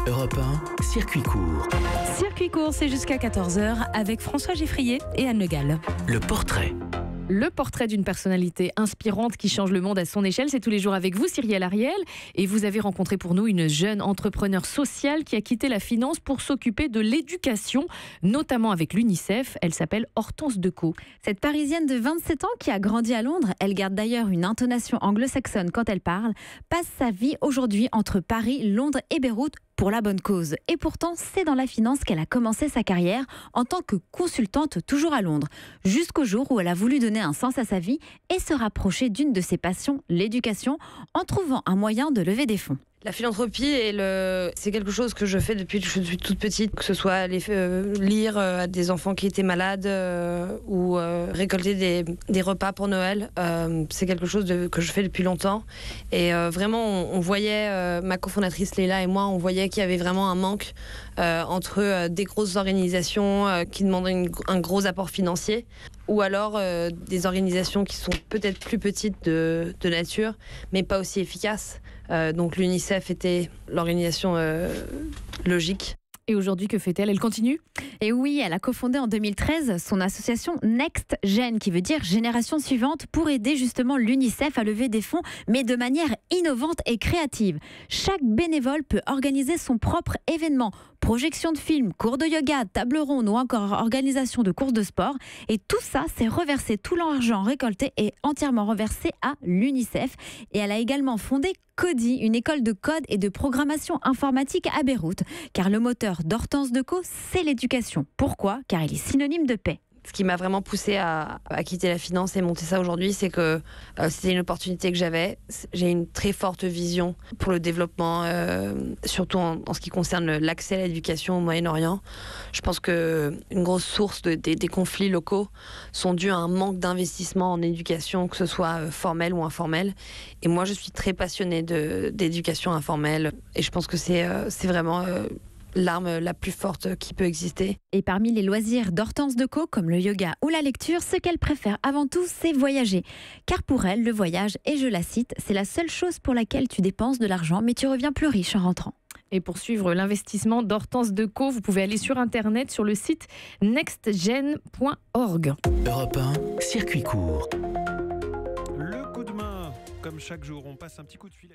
Europe 1, circuit court. Circuit court, c'est jusqu'à 14h avec François Geffrier et Anne Le Gall. Le portrait. Le portrait d'une personnalité inspirante qui change le monde à son échelle, c'est tous les jours avec vous, Cyrielle Ariel. Et vous avez rencontré pour nous une jeune entrepreneur sociale qui a quitté la finance pour s'occuper de l'éducation, notamment avec l'UNICEF. Elle s'appelle Hortense Decaux. Cette Parisienne de 27 ans qui a grandi à Londres, elle garde d'ailleurs une intonation anglo-saxonne quand elle parle, passe sa vie aujourd'hui entre Paris, Londres et Beyrouth pour la bonne cause. Et pourtant, c'est dans la finance qu'elle a commencé sa carrière en tant que consultante toujours à Londres, jusqu'au jour où elle a voulu donner un sens à sa vie et se rapprocher d'une de ses passions, l'éducation, en trouvant un moyen de lever des fonds. La philanthropie, c'est quelque chose que je fais depuis que je suis toute petite, que ce soit aller lire à des enfants qui étaient malades ou récolter des repas pour Noël. C'est quelque chose que je fais depuis longtemps. Et vraiment, on voyait, ma cofondatrice Léla et moi, on voyait qu'il y avait vraiment un manque entre des grosses organisations qui demandaient un gros apport financier ou alors des organisations qui sont peut-être plus petites de nature, mais pas aussi efficaces. Donc l'UNICEF était l'organisation logique. Et aujourd'hui, que fait-elle ? Elle continue ? Et oui, elle a cofondé en 2013 son association Next Gen, qui veut dire génération suivante, pour aider justement l'UNICEF à lever des fonds, mais de manière innovante et créative. Chaque bénévole peut organiser son propre événement. Projection de films, cours de yoga, table ronde ou encore organisation de courses de sport. Et tout ça, c'est reversé, tout l'argent récolté est entièrement reversé à l'UNICEF. Et elle a également fondé Cody, une école de code et de programmation informatique à Beyrouth. Car le moteur d'Hortense Decaux, c'est l'éducation. Pourquoi ? Car il est synonyme de paix. Ce qui m'a vraiment poussée à quitter la finance et monter ça aujourd'hui, c'est que c'était une opportunité que j'avais. J'ai une très forte vision pour le développement, surtout en ce qui concerne l'accès à l'éducation au Moyen-Orient. Je pense qu'une grosse source des conflits locaux sont dus à un manque d'investissement en éducation, que ce soit formel ou informel. Et moi, je suis très passionnée d'éducation informelle. Et je pense que c'est vraiment l'arme la plus forte qui peut exister. Et parmi les loisirs d'Hortense Decaux, comme le yoga ou la lecture, ce qu'elle préfère avant tout, c'est voyager. Car pour elle, le voyage, et je la cite, c'est la seule chose pour laquelle tu dépenses de l'argent, mais tu reviens plus riche en rentrant. Et pour suivre l'investissement d'Hortense Decaux, vous pouvez aller sur Internet, sur le site nextgen.org. Europe 1, circuit court. Le coup de main, comme chaque jour, on passe un petit coup de fil.